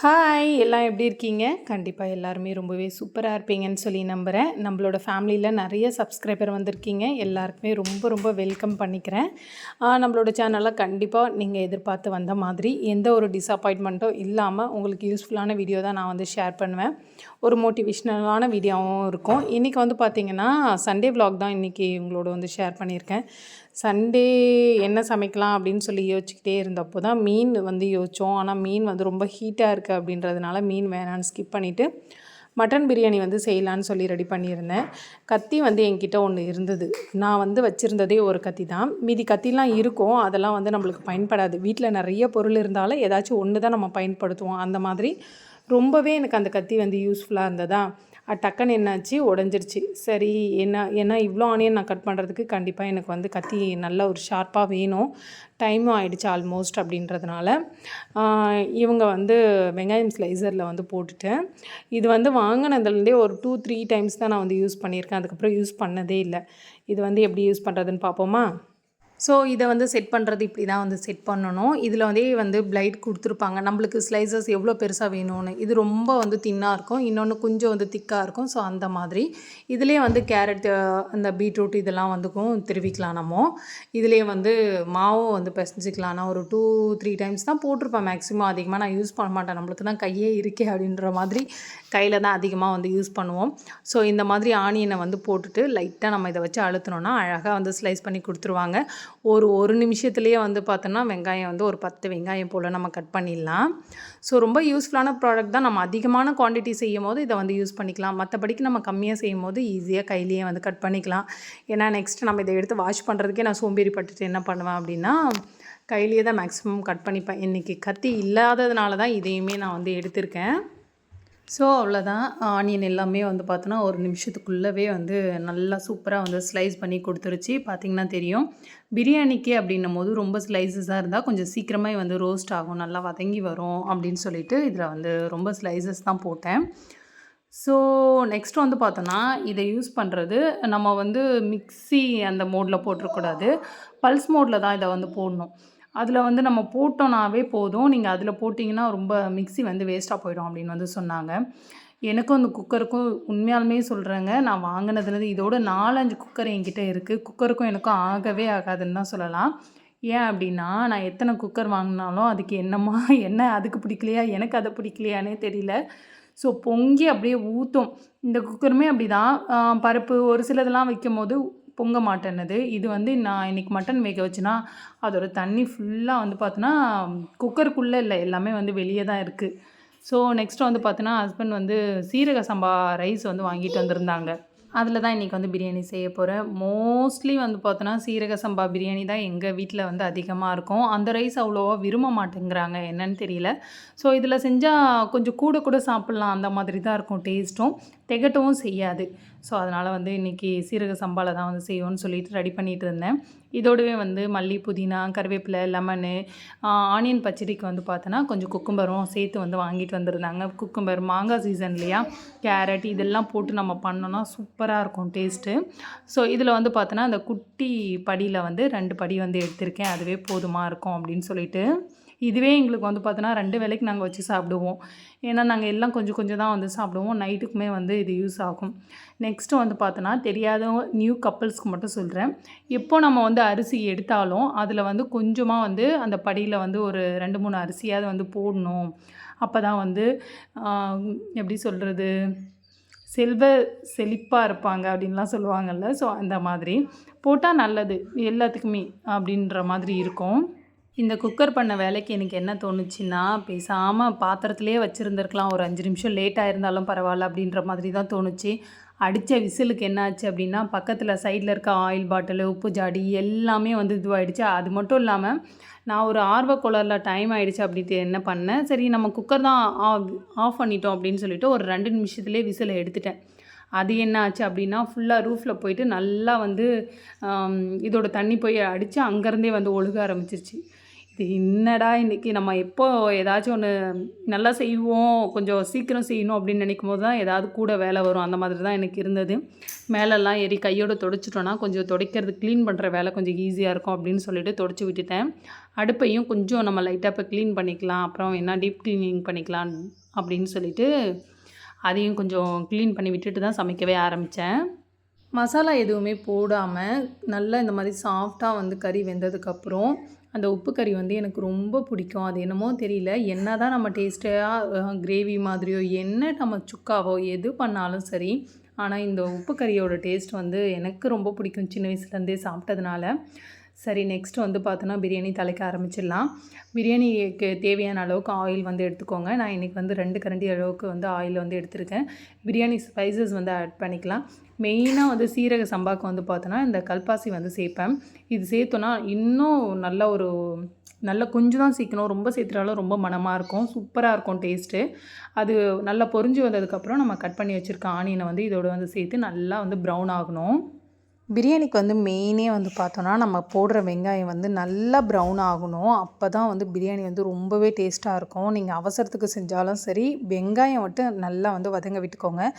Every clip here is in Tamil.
ஹாய் எல்லாம் எப்படி இருக்கீங்க? கண்டிப்பாக எல்லாருமே ரொம்பவே சூப்பராக இருப்பீங்கன்னு சொல்லி நம்புகிறேன். நம்மளோட ஃபேமிலியில் நிறைய சப்ஸ்கிரைபர் வந்திருக்கீங்க. எல்லாருக்குமே ரொம்ப ரொம்ப வெல்கம் பண்ணிக்கிறேன். நம்மளோட சேனலில் கண்டிப்பாக நீங்கள் எதிர்பார்த்து வந்த மாதிரி எந்த ஒரு டிஸப்பாயின்மெண்ட்டும் இல்லாமல் உங்களுக்கு யூஸ்ஃபுல்லான வீடியோ தான் நான் வந்து ஷேர் பண்ணுவேன். ஒரு மோட்டிவேஷ்னலான வீடியோவும் இருக்கும். இன்றைக்கி வந்து பார்த்திங்கன்னா சண்டே விலாக் தான் இன்றைக்கி உங்களோட வந்து ஷேர் பண்ணியிருக்கேன். சண்டே என்ன சமைக்கலாம் அப்படின்னு சொல்லி யோசிச்சுக்கிட்டே இருந்தப்போ தான் மீன் வந்து யோசித்தோம். ஆனால் மீன் வந்து ரொம்ப ஹீட்டாக இருக்குது அப்படின்றதுனால மீன் வேணான்னு ஸ்கிப் பண்ணிவிட்டு மட்டன் பிரியாணி வந்து செய்யலான்னு சொல்லி ரெடி பண்ணியிருந்தேன். கத்தி வந்து என்கிட்ட ஒன்று இருந்தது. நான் வந்து வச்சுருந்ததே ஒரு கத்தி தான். மீதி கத்திலாம் இருக்கும், அதெல்லாம் வந்து நம்மளுக்கு பயன்படாது. வீட்டில் நிறைய பொருள் இருந்தாலும் ஏதாச்சும் ஒன்று தான் நம்ம பயன்படுத்துவோம். அந்த மாதிரி ரொம்பவே எனக்கு அந்த கத்தி வந்து யூஸ்ஃபுல்லாக இருந்ததா, டக்குன்னு என்னாச்சு, உடஞ்சிருச்சு. சரி, ஏன்னா இவ்வளோ ஆனியன் நான் கட் பண்ணுறதுக்கு கண்டிப்பாக எனக்கு வந்து கத்தி நல்ல ஒரு ஷார்ப்பாக வேணும். டைமும் ஆகிடுச்சு ஆல்மோஸ்ட் அப்படின்றதுனால இவங்க வந்து வெங்காயம் ஸ்லைசரில் வந்து போட்டுட்டேன். இது வந்து வாங்கினதுலேருந்தே ஒரு 2-3 டைம்ஸ் தான் நான் வந்து யூஸ் பண்ணியிருக்கேன். அதுக்கப்புறம் யூஸ் பண்ணதே இல்லை. இது வந்து எப்படி யூஸ் பண்ணுறதுன்னு பார்ப்போமா? ஸோ இதை வந்து செட் பண்ணுறது இப்படி தான் வந்து செட் பண்ணணும். இதில் வந்து பிளைட் கொடுத்துருப்பாங்க, நம்மளுக்கு ஸ்லைசஸ் எவ்வளோ பெருசாக வேணும்னு. இது ரொம்ப வந்து தின்னாக இருக்கும், இன்னொன்று கொஞ்சம் வந்து திக்காக இருக்கும். ஸோ அந்த மாதிரி இதிலே வந்து கேரட், அந்த பீட்ரூட் இதெல்லாம் வந்துக்கும் திருவிக்கலாம். நம்ம இதிலே வந்து மாவும் வந்து பிசைஞ்சிக்கலாம். நான் ஒரு 2-3 டைம்ஸ் தான் போட்டிருப்பேன் மேக்ஸிமம். அதிகமாக நான் யூஸ் பண்ண மாட்டேன், நம்மளுக்கு தான் கையே இருக்கே அப்படின்ற மாதிரி கையில் தான் அதிகமாக வந்து யூஸ் பண்ணுவோம். ஸோ இந்த மாதிரி ஆனியனை வந்து போட்டுட்டு லைட்டாக நம்ம இதை வச்சு அழுத்தினோன்னா அழகாக வந்து ஸ்லைஸ் பண்ணி கொடுத்துருவாங்க. ஒரு நிமிஷத்துலேயே வந்து பார்த்தோன்னா வெங்காயம் வந்து ஒரு 10 வெங்காயம் போல் நம்ம கட் பண்ணிடலாம். ஸோ ரொம்ப யூஸ்ஃபுல்லான ப்ராடக்ட் தான். நம்ம அதிகமான குவான்டிட்டி செய்யும் போது இதை வந்து யூஸ் பண்ணிக்கலாம். மற்றபடிக்கு நம்ம கம்மியாக செய்யும் போது ஈஸியாக கையிலேயே வந்து கட் பண்ணிக்கலாம். ஏன்னா நெக்ஸ்ட் நம்ம இதை எடுத்து வாஷ் பண்ணுறதுக்கே நான் சோம்பேறிப்பட்டுட்டு என்ன பண்ணுவேன் அப்படின்னா கையிலேயே தான் மேக்ஸிமம் கட் பண்ணிப்பேன். இன்றைக்கி கத்தி இல்லாததுனால தான் இதையுமே நான் வந்து எடுத்திருக்கேன். ஸோ அவ்வளோதான். ஆனியன் எல்லாமே வந்து பார்த்தோன்னா ஒரு நிமிஷத்துக்குள்ளவே வந்து நல்லா சூப்பராக வந்து ஸ்லைஸ் பண்ணி கொடுத்துருச்சு. பார்த்திங்கன்னா தெரியும். பிரியாணிக்கு அப்படின்னும் போது ரொம்ப ஸ்லைசஸாக இருந்தால் கொஞ்சம் சீக்கிரமாக வந்து ரோஸ்ட் ஆகும், நல்லா வதங்கி வரும் அப்படின்னு சொல்லிட்டு இதில் வந்து ரொம்ப ஸ்லைசஸ் தான் போட்டேன். ஸோ நெக்ஸ்ட் வந்து பார்த்தோன்னா இதை யூஸ் பண்ணுறது நம்ம வந்து மிக்ஸி அந்த மோடில் போட்டுறக்கூடாது, பல்ஸ் மோடில் தான் இதை வந்து போடணும். அதில் வந்து நம்ம போட்டோன்னாவே போதும். நீங்கள் அதில் போட்டிங்கன்னா ரொம்ப மிக்ஸி வந்து வேஸ்ட்டாக போயிடும் அப்படின்னு வந்து சொன்னாங்க. எனக்கும் அந்த குக்கருக்கும் உண்மையாலுமே சொல்கிறேங்க, நான் வாங்கினதுலேருந்து இதோட 4-5 குக்கர் என்கிட்ட இருக்குது. குக்கருக்கும் எனக்கும் ஆகவே ஆகாதுன்னு தான் சொல்லலாம். ஏன் அப்படின்னா நான் எத்தனை குக்கர் வாங்கினாலும் அதுக்கு என்ன அதுக்கு பிடிக்கலையா, எனக்கு அதை பிடிக்கலையானே தெரியல. ஸோ பொங்கி அப்படியே ஊற்றும். இந்த குக்கருமே அப்படி தான். பருப்பு ஒரு சிலதெல்லாம் வைக்கும்போது பொங்க மாட்டேன்னுது. இது வந்து நான் இன்றைக்கி மட்டன் வேக வச்சுன்னா அதோட தண்ணி ஃபுல்லாக வந்து பார்த்தோன்னா குக்கருக்குள்ளே இல்லை, எல்லாமே வந்து வெளியே தான் இருக்குது. ஸோ நெக்ஸ்ட்டு வந்து பார்த்தோன்னா ஹஸ்பண்ட் வந்து சீரக சம்பா ரைஸ் வந்து வாங்கிட்டு வந்திருந்தாங்க. அதில் தான் இன்றைக்கி வந்து பிரியாணி செய்ய போகிறேன். மோஸ்ட்லி வந்து பார்த்தோன்னா சீரக சம்பா பிரியாணி தான் எங்கள் வீட்டில் வந்து அதிகமாக இருக்கும். அந்த ரைஸ் அவ்வளோவா விரும்ப மாட்டேங்கிறாங்க, என்னன்னு தெரியல. ஸோ இதில் செஞ்சால் கொஞ்சம் கூட சாப்பிட்லாம், அந்த மாதிரி தான் இருக்கும் டேஸ்ட்டும், திகட்டவும் செய்யாது. ஸோ அதனால் வந்து இன்றைக்கி சீரக சம்பாவில் தான் வந்து செய்வோன்னு சொல்லிட்டு ரெடி பண்ணிகிட்டு இருந்தேன். இதோடவே வந்து மல்லி, புதினா, கருவேப்பிலை, லெமனு, ஆனியன் பச்சடிக்கு வந்து பார்த்தோன்னா கொஞ்சம் குக்கும்பரும் சேர்த்து வந்து வாங்கிட்டு வந்திருந்தாங்க. குக்கும்பர் மாங்காய் சீசன் இல்லையா, கேரட் இதெல்லாம் போட்டு நம்ம பண்ணோன்னா சூப்பராக இருக்கும் டேஸ்ட்டு. ஸோ இதில் வந்து பார்த்தோன்னா அந்த குட்டி படியில் வந்து 2 படி வந்து எடுத்திருக்கேன். அதுவே போதுமாக இருக்கும் அப்படின்னு சொல்லிட்டு. இதுவே எங்களுக்கு வந்து பார்த்தோன்னா 2 வேளைக்கு நாங்கள் வச்சு சாப்பிடுவோம். ஏன்னா நாங்கள் எல்லாம் கொஞ்சம் தான் வந்து சாப்பிடுவோம். நைட்டுக்குமே வந்து இது யூஸ் ஆகும். நெக்ஸ்ட்டு வந்து பார்த்தோன்னா தெரியாதவங்க நியூ கப்புள்ஸ்க்கு மட்டும் சொல்கிறேன். எப்போ நம்ம வந்து அரிசி எடுத்தாலும் அதில் வந்து கொஞ்சமாக வந்து அந்த படியில் வந்து ஒரு 2-3 அரிசியாவது வந்து போடணும். அப்போ தான் வந்து எப்படி சொல்கிறது, செழிப்பாக இருப்பாங்க அப்படின்லாம் சொல்லுவாங்கள்ல. ஸோ அந்த மாதிரி போட்டால் நல்லது எல்லாத்துக்குமே அப்படின்ற மாதிரி இருக்கும். இந்த குக்கர் பண்ண வேலைக்கு எனக்கு என்ன தோணுச்சுன்னா, பேசாமல் பாத்திரத்துலேயே வச்சுருந்துருக்கலாம், ஒரு 5 நிமிஷம் லேட்டாக இருந்தாலும் பரவாயில்ல அப்படின்ற மாதிரி தான் தோணுச்சு. அடித்த விசிலுக்கு என்ன ஆச்சு அப்படின்னா பக்கத்தில் சைடில் இருக்க ஆயில் பாட்டிலு, உப்பு ஜாடி எல்லாமே வந்து இதுவாகிடுச்சு. அது மட்டும் இல்லாமல் நான் ஒரு ஆர்வக்கோளாறில் டைம் ஆகிடுச்சு அப்படின்ட்டு என்ன பண்ணேன், சரி நம்ம குக்கர் தான் ஆஃப் பண்ணிட்டோம் அப்படின்னு சொல்லிட்டு ஒரு 2 நிமிஷத்துலேயே விசிலை எடுத்துட்டேன். அது என்ன ஆச்சு அப்படின்னா ஃபுல்லாக ரூஃபில் போயிட்டு நல்லா வந்து இதோட தண்ணி போய் அடித்து அங்கேருந்தே வந்து ஒழுக ஆரம்பிச்சிருச்சு. இது என்னடா இன்றைக்கி நம்ம எப்போ ஏதாச்சும் ஒன்று நல்லா செய்வோம், கொஞ்சம் சீக்கிரம் செய்யணும் அப்படின்னு நினைக்கும்போது தான் ஏதாவது கூட வேலை வரும். அந்த மாதிரி தான் எனக்கு இருந்தது. மேலெல்லாம் ஏறி கையோடு துடைச்சிட்டோன்னா கொஞ்சம் துடைக்கிறது க்ளீன் பண்ணுற வேலை கொஞ்சம் ஈஸியாக இருக்கும் அப்படின்னு சொல்லிட்டு துடைச்சி விட்டுட்டேன். அடுப்பையும் கொஞ்சம் நம்ம லைட்டாக இப்போ க்ளீன் பண்ணிக்கலாம், அப்புறம் என்ன டீப் க்ளீனிங் பண்ணிக்கலாம் அப்படின்னு சொல்லிட்டு அதையும் கொஞ்சம் க்ளீன் பண்ணி விட்டுட்டு தான் சமைக்கவே ஆரம்பித்தேன். மசாலா எதுவுமே போடாமல் நல்லா இந்த மாதிரி சாஃப்டாக வந்து கறி வெந்ததுக்கப்புறம் அந்த உப்பு கறி வந்து எனக்கு ரொம்ப பிடிக்கும். அது என்னமோ தெரியல, என்ன தான் நம்ம டேஸ்ட்டாக கிரேவி மாதிரியோ என்ன நம்ம சுக்காவோ எது பண்ணாலும் சரி, ஆனால் இந்த உப்பு கறியோட டேஸ்ட் வந்து எனக்கு ரொம்ப பிடிக்கும் சின்ன வயசுலேருந்தே சாப்பிட்டதுனால. சரி, நெக்ஸ்ட் வந்து பார்த்தோன்னா பிரியாணி தலைக்க ஆரம்பிச்சிடலாம். பிரியாணிக்கு தேவையான அளவுக்கு ஆயில் வந்து எடுத்துக்கோங்க. நான் இன்றைக்கி வந்து 2 கரண்டி அளவுக்கு வந்து ஆயில் வந்து எடுத்திருக்கேன். பிரியாணி ஸ்பைசஸ் வந்து ஆட் பண்ணிக்கலாம். மெயினாக வந்து சீரக சம்பாவுக்கு வந்து பார்த்தோன்னா இந்த கல்பாசி வந்து சேர்ப்பேன். இது சேர்த்தோன்னா இன்னும் நல்ல கொஞ்சம் தான் சேர்க்கணும், ரொம்ப சேர்த்துட்டாலும் ரொம்ப மணமாக இருக்கும், சூப்பராக இருக்கும் டேஸ்ட்டு. அது நல்லா பொரிஞ்சு வந்ததுக்கப்புறம் நம்ம கட் பண்ணி வச்சுருக்க ஆனியனை வந்து இதோட வந்து சேர்த்து நல்லா வந்து ப்ரௌன் ஆகணும். பிரியாணிக்கு வந்து மெயினே வந்து பார்த்தோன்னா நம்ம போடுற வெங்காயம் வந்து நல்லா ப்ரௌன் ஆகணும். அப்போ தான் வந்து பிரியாணி வந்து ரொம்பவே டேஸ்ட்டாக இருக்கும். நீங்கள் அவசரத்துக்கு செஞ்சாலும் சரி, வெங்காயம் மட்டும் நல்லா வந்து வதங்க விட்டுக்கோங்க.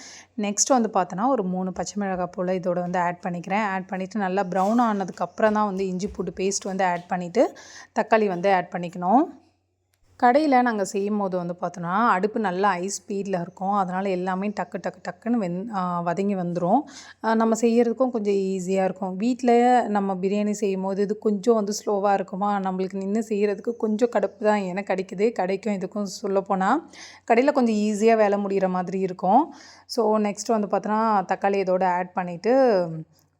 நெக்ஸ்ட் வந்து பார்த்தோன்னா ஒரு 3 பச்சை மிளகாய் போல் இதோட வந்து ஆட் பண்ணிக்கிறேன். ஆட் பண்ணிவிட்டு நல்லா ப்ரௌன் ஆனதுக்கப்புறம் தான் வந்து இஞ்சி பூண்டு பேஸ்ட் வந்து ஆட் பண்ணிவிட்டு தக்காளி வந்து ஆட் பண்ணிக்கணும். கடையில் நாங்கள் செய்யும்போது வந்து பார்த்தோன்னா அடுப்பு நல்லா ஹை ஸ்பீடில் இருக்கும். அதனால் எல்லாமே டக்குன்னு வதங்கி வந்துடும். நம்ம செய்கிறதுக்கும் கொஞ்சம் ஈஸியாக இருக்கும். வீட்டில் நம்ம பிரியாணி செய்யும்போது இது கொஞ்சம் வந்து ஸ்லோவாக இருக்குமா, நம்மளுக்கு நின்று செய்கிறதுக்கு கொஞ்சம் கடுப்பு தான் எனக்கு அடிக்குது. கடைக்கும் இதுக்கும் சொல்லப்போனால் கடையில் கொஞ்சம் ஈஸியாக வேலை முடிகிற மாதிரி இருக்கும். ஸோ நெக்ஸ்ட் வந்து பார்த்தோன்னா தக்காளி இதோடு ஆட் பண்ணிவிட்டு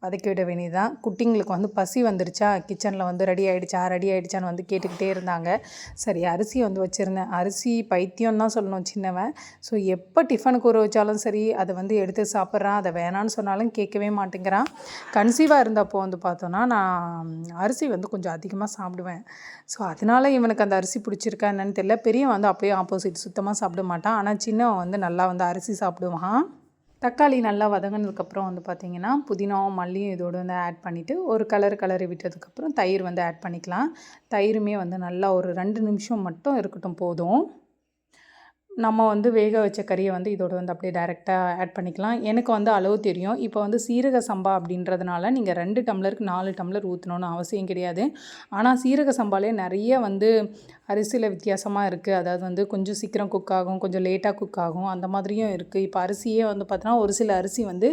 வதக்கி விட வேண்டியதுதான். குட்டிங்களுக்கு வந்து பசி வந்துருச்சா, கிச்சனில் வந்து ரெடி ஆகிடுச்சான்னு வந்து கேட்டுக்கிட்டே இருந்தாங்க. சரி, அரிசி வந்து வச்சுருந்தேன். அரிசி பைத்தியம் தான் சொல்லணும் சின்னவன். ஸோ எப்போ டிஃபனுக்கு ஊற வச்சாலும் சரி அதை வந்து எடுத்து சாப்பிட்றான். அதை வேணான்னு சொன்னாலும் கேட்கவே மாட்டேங்கிறான். கன்சீவாக இருந்தப்போ வந்து பார்த்தோன்னா நான் அரிசி வந்து கொஞ்சம் அதிகமாக சாப்பிடுவேன். ஸோ அதனால இவனுக்கு அந்த அரிசி பிடிச்சிருக்கா என்னன்னு தெரியல. பெரியவன் வந்து அப்படியே ஆப்போசிட், சுத்தமாக சாப்பிட மாட்டான். ஆனால் சின்னவன் வந்து நல்லா வந்து அரிசி சாப்பிடுவான். தக்காளி நல்லா வதங்கினதுக்கப்புறம் வந்து பார்த்திங்கன்னா புதினாவும் மல்லியும் இதோடு வந்து ஆட் பண்ணிவிட்டு ஒரு கிளறி விட்டதுக்கப்புறம் தயிர் வந்து ஆட் பண்ணிக்கலாம். தயிருமே வந்து நல்லா ஒரு 2 நிமிஷம் மட்டும் இருக்கட்டும் போதும். நம்ம வந்து வேக வச்ச கறியை வந்து இதோட வந்து அப்படியே டைரெக்டாக ஆட் பண்ணிக்கலாம். எனக்கு வந்து அளவு தெரியும். இப்போ வந்து சீரக சம்பா அப்படின்றதுனால நீங்கள் 2 டம்ளருக்கு 4 டம்ளர் ஊற்றணுன்னு அவசியம் கிடையாது. ஆனால் சீரக சம்பாலே நிறைய வந்து அரிசியில் வித்தியாசமாக இருக்குது. அதாவது வந்து கொஞ்சம் சீக்கிரம் குக் ஆகும், கொஞ்சம் லேட்டாக குக் ஆகும், அந்த மாதிரியும் இருக்குது. இப்போ அரிசியே வந்து பார்த்தோன்னா ஒரு சில அரிசி வந்து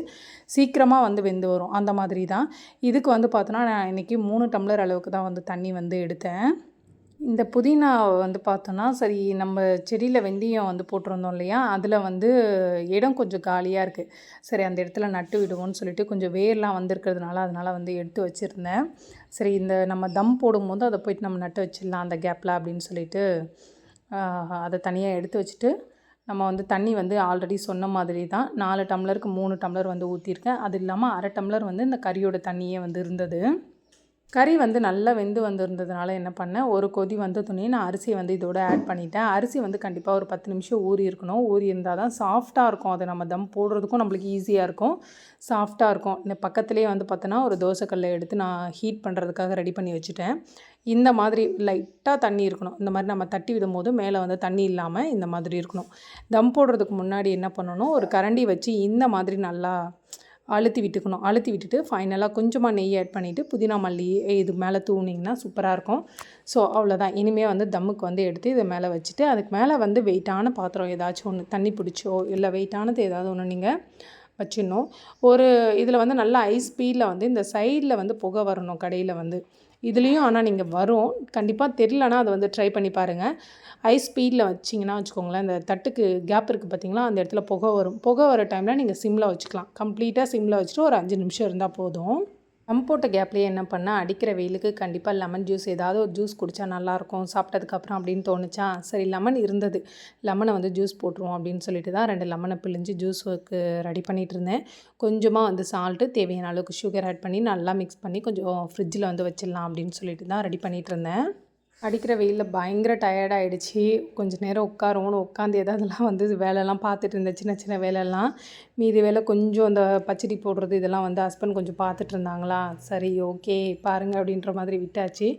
சீக்கிரமாக வந்து வெந்து வரும், அந்த மாதிரி தான். இதுக்கு வந்து பார்த்தோன்னா நான் இன்றைக்கி 3 டம்ளர் அளவுக்கு தான் வந்து தண்ணி வந்து எடுத்தேன். இந்த புதினா வந்து பார்த்தோன்னா, சரி நம்ம செடியில் வெந்தயம் வந்து போட்டிருந்தோம் இல்லையா, அதில் வந்து இடம் கொஞ்சம் காலியாக இருக்குது. சரி அந்த இடத்துல நட்டு விடுவோம்னு சொல்லிட்டு கொஞ்சம் வேர்லாம் வந்திருக்கிறதுனால அதனால் வந்து எடுத்து வச்சுருந்தேன். சரி இந்த நம்ம தம் போடும்போது அதை போய்ட்டு நம்ம நட்டு வச்சிடலாம் அந்த கேப்பில் அப்படின்னு சொல்லிட்டு அதை தனியாக எடுத்து வச்சுட்டு, நம்ம வந்து தண்ணி வந்து ஆல்ரெடி சொன்ன மாதிரி தான் 4 டம்ளருக்கு 3 டம்ளர் வந்து ஊற்றிருக்கேன். அது இல்லாமல் அரை டம்ளர் வந்து இந்த கறியோட தண்ணியே வந்து இருந்தது. கறி வந்து நல்லா வெந்து வந்திருந்ததுனால என்ன பண்ணேன், ஒரு கொதி வந்ததுனே நான் அரிசியை வந்து இதோட ஆட் பண்ணிட்டேன். அரிசி வந்து கண்டிப்பாக ஒரு 10 நிமிஷம் ஊறி இருக்கணும். ஊறி இருந்தால் தான் சாஃப்டாக இருக்கும். அதை நம்ம தம் போடுறதுக்கும் நம்மளுக்கு ஈஸியாக இருக்கும், சாஃப்டாக இருக்கும். இந்த பக்கத்துலேயே வந்து பார்த்தோன்னா ஒரு தோசைக்கல்லை எடுத்து நான் ஹீட் பண்ணுறதுக்காக ரெடி பண்ணி வச்சுட்டேன். இந்த மாதிரி லைட்டாக தண்ணி இருக்கணும். இந்த மாதிரி நம்ம தட்டி விடும்போது மேலே வந்து தண்ணி இல்லாமல் இந்த மாதிரி இருக்கணும். தம் போடுறதுக்கு முன்னாடி என்ன பண்ணணும், ஒரு கரண்டி வச்சு இந்த மாதிரி நல்லா அழுத்தி விட்டுக்கணும். அழுத்தி விட்டுட்டு ஃபைனலாக கொஞ்சமாக நெய் ஆட் பண்ணிவிட்டு புதினா மல்லி இது மேலே தூவினிங்கன்னா சூப்பராக இருக்கும். ஸோ அவ்வளோதான். இனிமேல் வந்து தம்முக்கு வந்து எடுத்து இதை மேலே வச்சுட்டு அதுக்கு மேலே வந்து வெயிட்டான பாத்திரம் ஏதாச்சும் ஒன்று தண்ணி பிடிச்சோ இல்லை வெயிட்டானது ஏதாவது ஒன்று நீங்கள் வச்சிடணும். ஒரு இதில் வந்து நல்லா ஹை ஸ்பீடில் வந்து இந்த சைடில் வந்து புகை வரணும் கடையில் வந்து. இதுலேயும் ஆனால் நீங்கள் வரும், கண்டிப்பாக தெரியலனா அதை வந்து ட்ரை பண்ணி பாருங்கள். ஹை ஸ்பீடில் வச்சிங்கன்னா வச்சுக்கோங்களேன், இந்த தட்டுக்கு கேப் இருக்குது பார்த்திங்களா, அந்த இடத்துல புகை வரும். புகை வர டைமில் நீங்கள் சிம்மில் வச்சுக்கலாம். கம்ப்ளீட்டாக சிம்மில் வச்சுட்டு ஒரு 5 நிமிஷம் இருந்தால் போதும். தம் போட்ட கேப்லேயே என்ன பண்ணால், அடிக்கிற வெயிலுக்கு கண்டிப்பாக லெமன் ஜூஸ் ஏதாவது ஒரு ஜூஸ் குடித்தா நல்லாயிருக்கும் சாப்பிட்டதுக்கப்புறம் அப்படின்னு தோணுச்சா, சரி லெமன் இருந்தது, லெமனை வந்து ஜூஸ் போட்டுருவோம் அப்படின்னு சொல்லிட்டு தான் 2 லெமனை பிழிஞ்சு ஜூஸுக்கு ரெடி பண்ணிகிட்டு இருந்தேன். கொஞ்சமாக வந்து சால்ட்டு, தேவையான அளவுக்கு சுகர் ஆட் பண்ணி நல்லா மிக்ஸ் பண்ணி கொஞ்சம் ஃப்ரிட்ஜில் வந்து வச்சிடலாம் அப்படின்னு சொல்லிட்டு தான் ரெடி பண்ணிகிட்டு இருந்தேன். அடிக்கிற வெயிலில் பயங்கர டயர்ட் ஆகிடுச்சி. கொஞ்சம் நேரம் உட்காந்து எதாவதுலாம் வந்து வேலைலாம் பார்த்துட்டு இருந்தேன், சின்ன சின்ன வேலைலாம். மீதி வேலை கொஞ்சம் அந்த பச்சடி போடுறது இதெல்லாம் வந்து ஹஸ்பண்ட் கொஞ்சம் பார்த்துட்டு இருந்தாங்களா, சரி ஓகே பாருங்கள் அப்படின்ற மாதிரி விட்டாச்சு.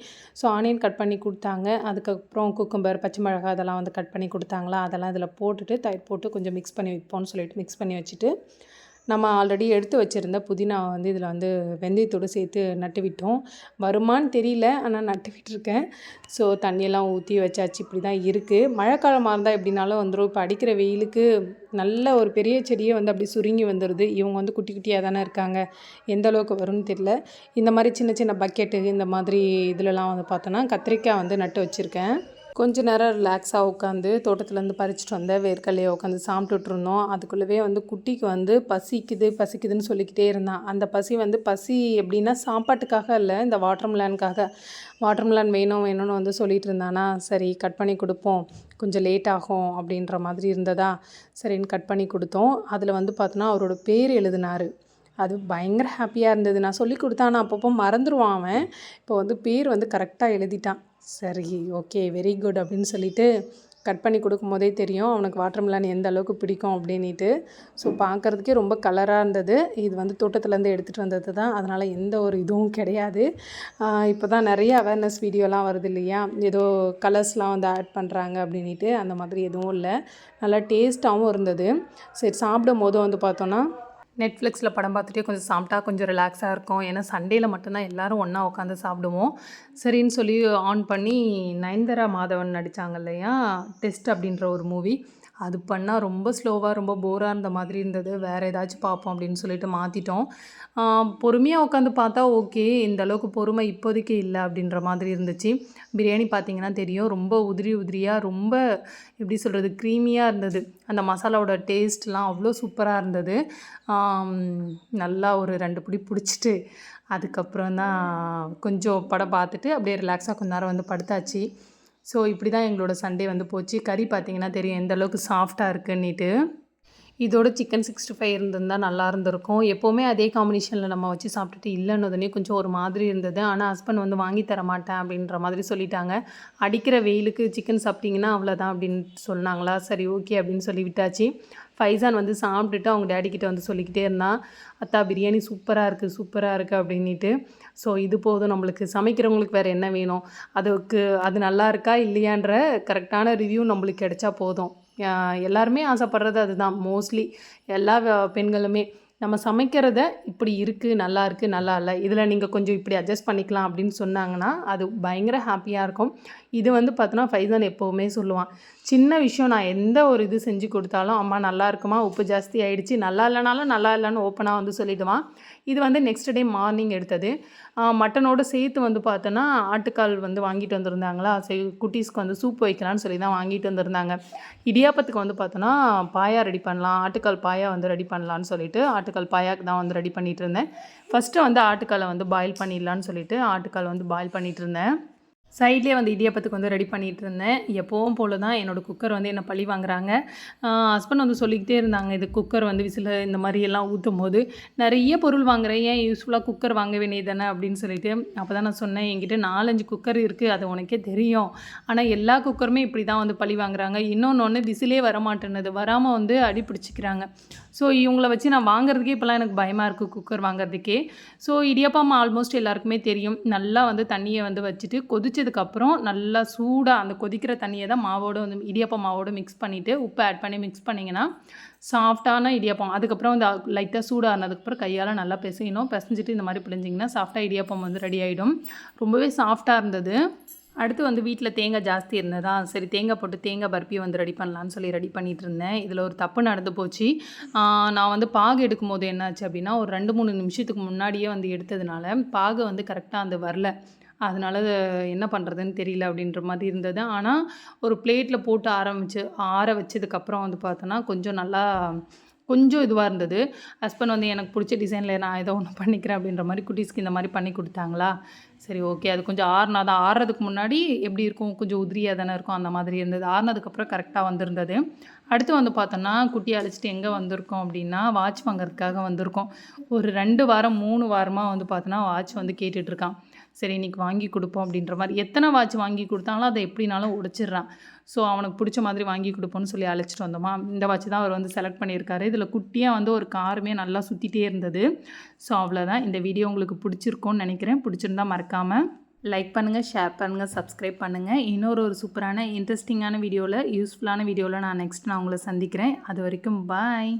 ஸோ ஆனியன் கட் பண்ணி கொடுத்தாங்க. அதுக்கப்புறம் குக்கும்பர், பச்சை மிளகாய் அதெல்லாம் வந்து கட் பண்ணி கொடுத்தாங்களா, அதெல்லாம் இதில் போட்டுட்டு தயிர் போட்டு கொஞ்சம் மிக்ஸ் பண்ணி வைப்போம்னு சொல்லிட்டு மிக்ஸ் பண்ணி வச்சுட்டு, நம்ம ஆல்ரெடி எடுத்து வச்சுருந்த புதினாவை வந்து இதில் வந்து வெந்தயத்தோடு சேர்த்து நட்டு விட்டோம். வருமானு தெரியல, ஆனால் நட்டு விட்டுருக்கேன். ஸோ தண்ணியெல்லாம் ஊற்றி வச்சாச்சு. இப்படி தான் இருக்குது. மழை காலமாக இருந்தால் எப்படினாலும் வந்துடும். இப்போ அடிக்கிற வெயிலுக்கு நல்ல ஒரு பெரிய செடியே வந்து அப்படி சுருங்கி வந்துடுது. இவங்க வந்து குட்டி குட்டியாக தானே இருக்காங்க, எந்த அளவுக்கு வரும்னு தெரியல. இந்த மாதிரி சின்ன சின்ன பக்கெட்டு இந்த மாதிரி இதிலலாம் வந்து பார்த்தோன்னா கத்திரிக்காய் வந்து நட்டு வச்சுருக்கேன். கொஞ்ச நேரம் ரிலாக்ஸாக உட்காந்து தோட்டத்துலேருந்து பறிச்சுட்டு வந்த வேர்க்கடலையை உட்காந்து சாப்பிட்டுட்டு இருந்தோம். அதுக்குள்ளவே வந்து குட்டிக்கு வந்து பசிக்குதுன்னு சொல்லிக்கிட்டே இருந்தான். அந்த பசி எப்படின்னா சாப்பாட்டுக்காக இல்லை, இந்த வாட்டர்மெலான் வேணும்னு வந்து சொல்லிட்டு இருந்தானா, சரி கட் பண்ணி கொடுப்போம், கொஞ்சம் லேட் ஆகும் அப்படின்ற மாதிரி இருந்ததா, சரின்னு கட் பண்ணி கொடுத்தோம். அதில் வந்து பார்த்தோன்னா அவரோட பேர் எழுதினார். அது பயங்கர ஹாப்பியாக இருந்தது. நான் சொல்லி கொடுத்தேன், ஆனால் அப்பப்போ மறந்துடுவான் அவன். இப்போ வந்து பேர் வந்து கரெக்டாக எழுதிட்டான். சரி ஓகே வெரி குட் அப்படின்னு சொல்லிட்டு கட் பண்ணி கொடுக்கும்போதே தெரியும் அவனுக்கு வாட்டர்மெலான் எந்த அளவுக்கு பிடிக்கும் அப்படின்ட்டு. ஸோ பார்க்குறதுக்கே ரொம்ப கலராக இருந்தது. இது வந்து தோட்டத்துலேருந்து எடுத்துகிட்டு வந்தது தான், அதனால் எந்த ஒரு இதுவும் கிடையாது. இப்போ தான் நிறைய அவேர்னஸ் வீடியோலாம் வருது இல்லையா, ஏதோ கலர்ஸ்லாம் வந்து ஆட் பண்ணுறாங்க அப்படின்ட்டு. அந்த மாதிரி எதுவும் இல்லை, நல்லா டேஸ்ட்டாகவும் இருந்தது. சரி சாப்பிடும் போது வந்து பார்த்தோன்னா நெட்ஃப்ளிக்ஸில் படம் பார்த்துட்டே கொஞ்சம் சாப்பிட்டா கொஞ்சம் ரிலாக்ஸாக இருக்கும். ஏன்னா சண்டேயில் மட்டும்தான் எல்லோரும் ஒன்றா உட்காந்து சாப்பிடுவோம். சரின்னு சொல்லி ஆன் பண்ணி நயன்தாரா மாதவன் நடித்தாங்க இல்லையா, டெஸ்ட் அப்படின்ற ஒரு மூவி. அது பண்ணால் ரொம்ப ஸ்லோவாக ரொம்ப போராக இருந்த மாதிரி இருந்தது. வேறு ஏதாச்சும் பார்ப்போம் அப்படின்னு சொல்லிட்டு மாற்றிட்டோம். பொறுமையாக உட்காந்து பார்த்தா ஓகே, இந்த அளவுக்கு பொறுமை இப்போதைக்கு இல்லை அப்படின்ற மாதிரி இருந்துச்சு. பிரியாணி பார்த்திங்கன்னா தெரியும், ரொம்ப உதிரியாக ரொம்ப எப்படி சொல்கிறது க்ரீமியாக இருந்தது. அந்த மசாலாவோட டேஸ்ட்லாம் அவ்வளோ சூப்பராக இருந்தது. நல்லா ஒரு 2 பிடி பிடிச்சிட்டு அதுக்கப்புறம் தான் கொஞ்சம் படம் பார்த்துட்டு அப்படியே ரிலாக்ஸாக கொஞ்ச நேரம் வந்து படுத்தாச்சு. ஸோ இப்படி தான் எங்களோட சண்டே வந்து போச்சு. கறி பார்த்திங்கன்னா தெரியும் எந்த அளவுக்கு சாஃப்டாக இருக்குன்னுட்டு. இதோட சிக்கன் 65 இருந்திருந்தால் நல்லா இருந்திருக்கும். எப்போவுமே அதே காம்பினேஷனில் நம்ம வச்சு சாப்பிட்டுட்டு இல்லைன்னதுனே கொஞ்சம் ஒரு மாதிரி இருந்தது. ஆனால் ஹஸ்பண்ட் வந்து வாங்கி தர மாட்டேன் அப்படின்ற மாதிரி சொல்லிட்டாங்க. அடிக்கிற வெயிலுக்கு சிக்கன் சாப்பிட்டிங்கன்னா அவ்வளோதான் அப்படின்னு சொன்னாங்களா, சரி ஓகே அப்படின்னு சொல்லி விட்டாச்சு. ஃபைசான் வந்து சாப்பிட்டுட்டு அவங்க டேடிக்கிட்ட வந்து சொல்லிக்கிட்டே இருந்தான், அத்தா பிரியாணி சூப்பராக இருக்குது அப்படின்ட்டு. ஸோ இது போதும், நம்மளுக்கு சமைக்கிறவங்களுக்கு வேறு என்ன வேணும், அது நல்லா இருக்கா இல்லையான்ற கரெக்டான ரிவ்யூ நம்மளுக்கு கிடைச்சா போதும். எல்லாருமே ஆசைப்படுறது அதுதான். மோஸ்ட்லி எல்லா பெண்களுமே நம்ம சமைக்கிறத இப்படி இருக்குது, நல்லா இல்லை, இதில் நீங்கள் கொஞ்சம் இப்படி அட்ஜஸ்ட் பண்ணிக்கலாம் அப்படின்னு சொன்னாங்கன்னா அது பயங்கர ஹாப்பியாக இருக்கும். இது வந்து பார்த்தோன்னா ஃபைசான் எப்போவுமே சொல்லுவான், சின்ன விஷயம் நான் எந்த ஒரு இது செஞ்சு கொடுத்தாலும் அம்மா நல்லா இருக்குமா, உப்பு ஜாஸ்தி ஆகிடுச்சி, நல்லா இல்லைனாலும் நல்லா இல்லைன்னு ஓப்பனாக வந்து சொல்லிவிடுவான். இது வந்து நெக்ஸ்ட் டே மார்னிங் எடுத்தது. மட்டனோடு சேர்த்து வந்து பார்த்தோன்னா ஆட்டுக்கால் வந்து வாங்கிட்டு வந்திருந்தாங்களா, சரி குட்டீஸ்க்கு வந்து சூப் வைக்கலான்னு சொல்லி தான் வாங்கிட்டு வந்திருந்தாங்க. இடியாப்பத்துக்கு வந்து பார்த்தோன்னா பாயா ரெடி பண்ணலாம், ஆட்டுக்கால் பாயா வந்து ரெடி பண்ணலான்னு சொல்லிட்டு ஆட்டுக்கால் பாயாக்கு தான் வந்து ரெடி பண்ணிகிட்டு இருந்தேன். ஃபஸ்ட்டு வந்து ஆட்டுக்காலை வந்து பாயில் பண்ணிடலான்னு சொல்லிட்டு ஆட்டுக்கால் வந்து பாயில் பண்ணிகிட்டு இருந்தேன். சைட்லேயே வந்து இடியாப்பத்துக்கு வந்து ரெடி பண்ணிகிட்டு இருந்தேன். எப்போவும் போல் தான் என்னோடய குக்கர் வந்து என்னை பழி வாங்குறாங்க. ஹஸ்பண்ட் வந்து சொல்லிக்கிட்டே இருந்தாங்க, இது குக்கர் வந்து விசில் இந்த மாதிரி எல்லாம் ஊற்றும் போது நிறைய பொருள் வாங்குறேன், ஏன் யூஸ்ஃபுல்லாக குக்கர் வாங்க வேண்டியது தானே அப்படின்னு சொல்லிட்டு. அப்போ தான் நான் சொன்னேன், என்கிட்ட 4-5 குக்கர் இருக்குது, அது உனக்கே தெரியும், ஆனால் எல்லா குக்கருமே இப்படி தான் வந்து பழி வாங்குறாங்க. இன்னொன்று விசிலே வரமாட்டேன்னுது, வராமல் வந்து அடி பிடிச்சிக்கிறாங்க. ஸோ இவங்கள வச்சு நான் வாங்குறதுக்கே இப்போலாம் எனக்கு பயமாக இருக்குது, குக்கர் வாங்குறதுக்கே. ஸோ இடியாப்பம் ஆல்மோஸ்ட் எல்லாருக்குமே தெரியும், நல்லா வந்து தண்ணியை வந்து வச்சுட்டு கொதிச்சதுக்கப்புறம் நல்லா சூடாக அந்த கொதிக்கிற தண்ணியை தான் மாவோடு வந்து இடியாப்பம் மாவோடு மிக்ஸ் பண்ணிவிட்டு உப்பு ஆட் பண்ணி மிக்ஸ் பண்ணிங்கன்னா சாஃப்டான இடியாப்பம். அதுக்கப்புறம் வந்து லைட்டாக சூடானதுக்கப்புறம் கையால் நல்லா பிசைஞ்சிட்டு இந்த மாதிரி பிழிஞ்சிங்கன்னா சாஃப்டாக இடியாப்பம் வந்து ரெடி ஆகிடும். ரொம்பவே சாஃப்டாக இருந்தது. அடுத்து வந்து வீட்டில் தேங்காய் ஜாஸ்தி இருந்ததா, சரி தேங்காய் போட்டு தேங்காய் பர்பி வந்து ரெடி பண்ணலான்னு சொல்லி ரெடி பண்ணிகிட்டு இருந்தேன். இதில் ஒரு தப்பு நடந்து போச்சு. நான் வந்து பாகு எடுக்கும் போது என்னாச்சு அப்படின்னா, ஒரு 2-3 நிமிஷத்துக்கு முன்னாடியே வந்து எடுத்ததுனால பாகு வந்து கரெக்டாக அந்த வரல. அதனால் என்ன பண்ணுறதுன்னு தெரியல அப்படின்ற மாதிரி இருந்தது. ஆனால் ஒரு பிளேட்டில் போட்டு ஆற வச்சதுக்கப்புறம் வந்து பார்த்தோன்னா கொஞ்சம் இதுவாக இருந்தது. ஹஸ்பண்ட் வந்து எனக்கு பிடிச்ச டிசைனில் நான் ஏதோ ஒன்று பண்ணிக்கிறேன் அப்படின்ற மாதிரி குட்டீஸ்க்கு இந்த மாதிரி பண்ணி கொடுத்தாங்களா, சரி ஓகே அது கொஞ்சம் ஆறுனா தான், ஆறுறதுக்கு முன்னாடி எப்படி இருக்கும், கொஞ்சம் உதிரியாக தானே இருக்கும், அந்த மாதிரி இருந்தது. ஆறுனதுக்கப்புறம் கரெக்டாக வந்திருந்தது. அடுத்து வந்து பார்த்தோன்னா குட்டியை அழைச்சிட்டு எங்கே வந்திருக்கோம் அப்படின்னா, வாட்ச் வாங்குறதுக்காக வந்திருக்கோம். ஒரு 2 வாரம் 3 வாரமாக வந்து பார்த்தோன்னா வாட்ச் வந்து கேட்டுட்ருக்கான். சரி இன்றைக்கி வாங்கி கொடுப்போம் அப்படின்ற மாதிரி. எத்தனை வாட்ச் வாங்கி கொடுத்தாலும் அதை எப்படினாலும் உடைச்சிட்றான். ஸோ அவனுக்கு பிடிச்ச மாதிரி வாங்கி கொடுப்போம்னு சொல்லி அழைச்சிட்டு வந்தோமா. இந்த வாட்ச் தான் அவர் வந்து செலக்ட் பண்ணியிருக்காரு. இதில் குட்டியாக வந்து ஒரு காருமே நல்லா சுற்றிட்டே இருந்தது. ஸோ அவ்வளோதான். இந்த வீடியோ உங்களுக்கு பிடிச்சிருக்கும்னு நினைக்கிறேன். பிடிச்சிருந்தா மறக்காமல் லைக் பண்ணுங்கள், ஷேர் பண்ணுங்கள், சப்ஸ்கிரைப் பண்ணுங்கள். இன்னொரு சூப்பரான இன்ட்ரெஸ்டிங்கான வீடியோவில், யூஸ்ஃபுல்லான வீடியோவில் நான் உங்களை சந்திக்கிறேன். அது வரைக்கும் பாய்.